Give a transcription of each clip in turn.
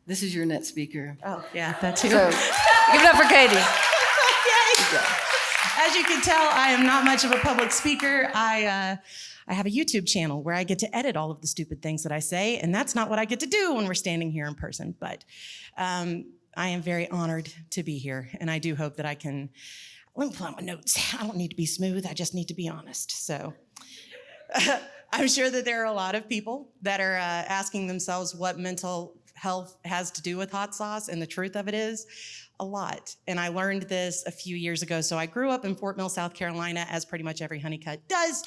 This is your net speaker. Oh, yeah, that too. So give it up for Katie. Okay. As you can tell, I am not much of a public speaker. I have a YouTube channel where I get to edit all of the stupid things that I say, and that's not what I get to do when we're standing here in person. But I am very honored to be here, and I do hope that I can. Let me pull out my notes. I don't need to be smooth. I just need to be honest. So I'm sure that there are a lot of people that are asking themselves what mental health has to do with hot sauce, and the truth of it is a lot. And I learned this a few years ago. So I grew up in Fort Mill, South Carolina, as pretty much every honeycut does,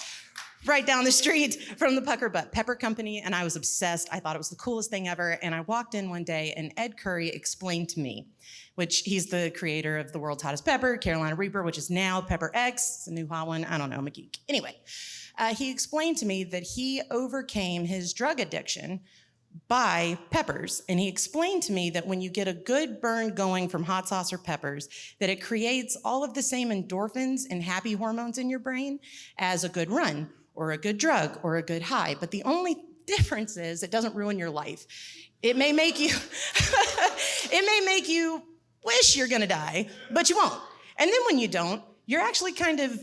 right down the street from the Pucker Butt Pepper Company, and I was obsessed. I thought it was the coolest thing ever, and I walked in one day, and Ed Curry explained to me, which he's the creator of the world's hottest pepper, Carolina Reaper, which is now Pepper X. It's a new hot one. I don't know, I'm a geek. Anyway, he explained to me that he overcame his drug addiction by peppers. And he explained to me that when you get a good burn going from hot sauce or peppers, that it creates all of the same endorphins and happy hormones in your brain as a good run or a good drug or a good high. But the only difference is it doesn't ruin your life. It may make you, wish you're gonna die, but you won't. And then when you don't, you're actually kind of,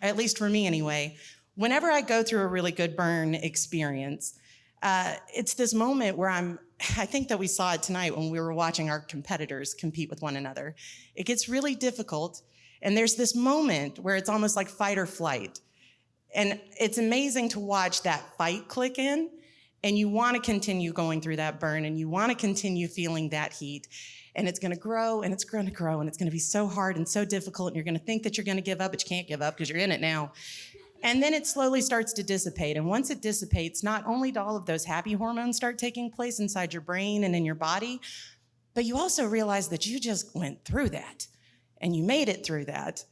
at least for me anyway, whenever I go through a really good burn experience, it's this moment where I think that we saw it tonight when we were watching our competitors compete with one another. It gets really difficult, and there's this moment where it's almost like fight or flight. And it's amazing to watch that fight click in, and you want to continue going through that burn, and you want to continue feeling that heat. And it's gonna grow, and it's gonna grow, and it's gonna be so hard and so difficult, and you're gonna think that you're gonna give up, but you can't give up because you're in it now. And then it slowly starts to dissipate. And once it dissipates, not only do all of those happy hormones start taking place inside your brain and in your body, but you also realize that you just went through that, and you made it through that,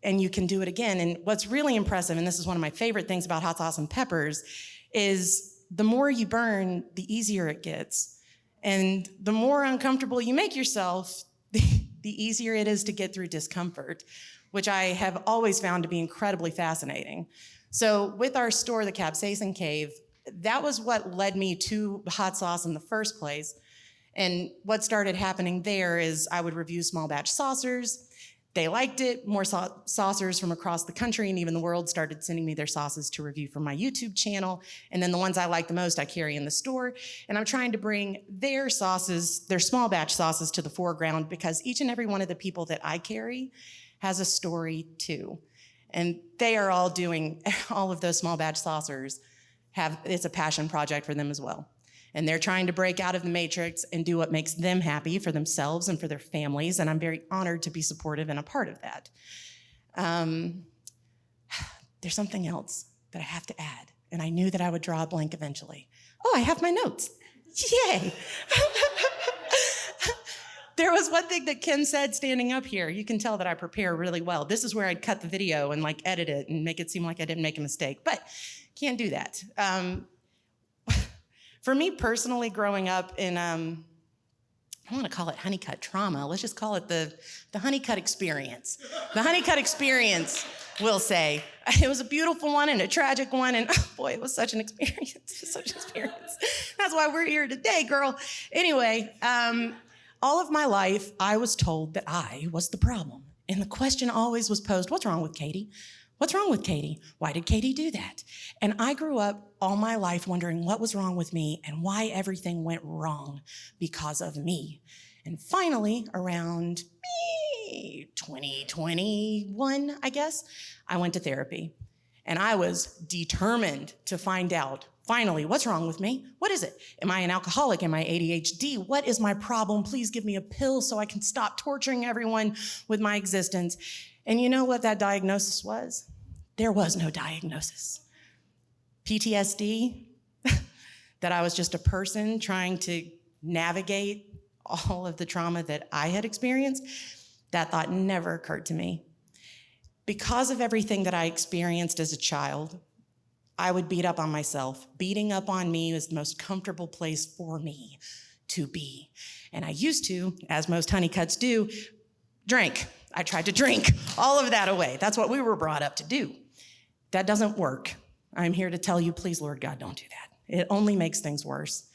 and you can do it again. And what's really impressive, and this is one of my favorite things about hot sauce and peppers, is the more you burn, the easier it gets. And the more uncomfortable you make yourself, the easier it is to get through discomfort, which I have always found to be incredibly fascinating. So with our store, the Capsaicin Cave, that was what led me to hot sauce in the first place. And what started happening there is I would review small batch saucers. They liked it. More saucers from across the country and even the world started sending me their sauces to review for my YouTube channel. And then the ones I like the most, I carry in the store. And I'm trying to bring their sauces, their small batch sauces, to the foreground because each and every one of the people that I carry has a story too. And they are all doing, all of those small batch saucers it's a passion project for them as well. And they're trying to break out of the matrix and do what makes them happy for themselves and for their families. And I'm very honored to be supportive and a part of that. There's something else that I have to add. And I knew that I would draw a blank eventually. Oh, I have my notes. Yay. There was one thing that Ken said standing up here. You can tell that I prepare really well. This is where I'd cut the video and edit it and make it seem like I didn't make a mistake, but can't do that. For me personally, growing up in, I want to call it honeycut trauma. Let's just call it the honeycut experience. The honeycut experience, we'll say. It was a beautiful one and a tragic one, and oh boy, it was such an experience. Such an experience. That's why we're here today, girl. Anyway, all of my life, I was told that I was the problem. And the question always was posed, what's wrong with Katie? What's wrong with Katie? Why did Katie do that? And I grew up all my life wondering what was wrong with me and why everything went wrong because of me. And finally, around 2021, I guess, I went to therapy. And I was determined to find out, finally, what's wrong with me? What is it? Am I an alcoholic? Am I ADHD? What is my problem? Please give me a pill so I can stop torturing everyone with my existence. And you know what that diagnosis was? There was no diagnosis. PTSD, that I was just a person trying to navigate all of the trauma that I had experienced, that thought never occurred to me. Because of everything that I experienced as a child, I would beat up on myself. Beating up on me was the most comfortable place for me to be. And I used to, as most honeycuts do, drink. I tried to drink all of that away. That's what we were brought up to do. That doesn't work. I'm here to tell you, please, Lord God, don't do that. It only makes things worse.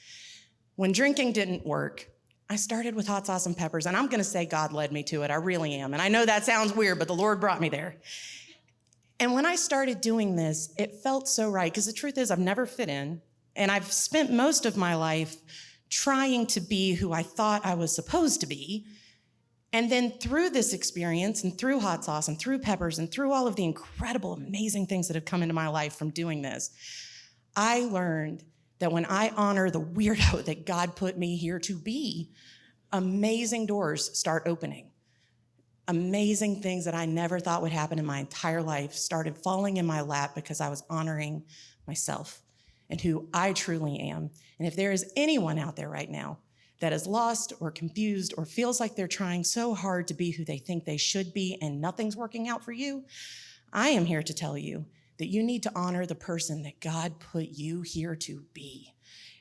When drinking didn't work, I started with hot sauce and peppers, and I'm gonna say God led me to it. I really am. And I know that sounds weird, but the Lord brought me there. And when I started doing this, it felt so right, because the truth is I've never fit in, and I've spent most of my life trying to be who I thought I was supposed to be. And then through this experience and through hot sauce and through peppers and through all of the incredible, amazing things that have come into my life from doing this, I learned that when I honor the weirdo that God put me here to be, amazing doors start opening. Amazing things that I never thought would happen in my entire life started falling in my lap because I was honoring myself and who I truly am. And if there is anyone out there right now that is lost or confused or feels like they're trying so hard to be who they think they should be and nothing's working out for you, I am here to tell you that you need to honor the person that God put you here to be.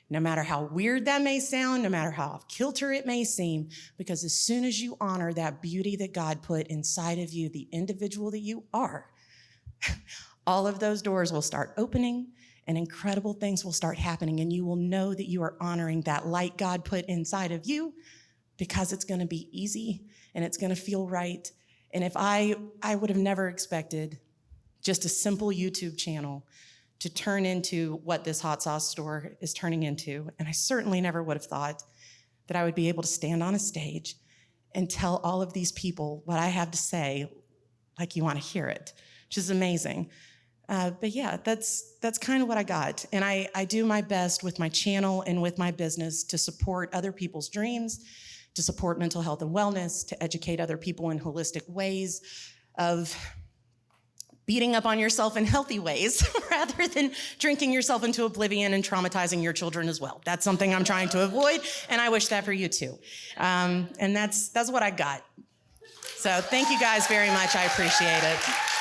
No matter how weird that may sound, no matter how off kilter it may seem, because as soon as you honor that beauty that God put inside of you, the individual that you are, all of those doors will start opening and incredible things will start happening, and you will know that you are honoring that light God put inside of you, because it's gonna be easy and it's gonna feel right. And if I would have never expected just a simple YouTube channel to turn into what this hot sauce store is turning into, and I certainly never would have thought that I would be able to stand on a stage and tell all of these people what I have to say like you wanna hear it, which is amazing. But yeah, that's kind of what I got. And I do my best with my channel and with my business to support other people's dreams, to support mental health and wellness, to educate other people in holistic ways of beating up on yourself in healthy ways rather than drinking yourself into oblivion and traumatizing your children as well. That's something I'm trying to avoid, and I wish that for you too. And that's what I got. So thank you guys very much. I appreciate it.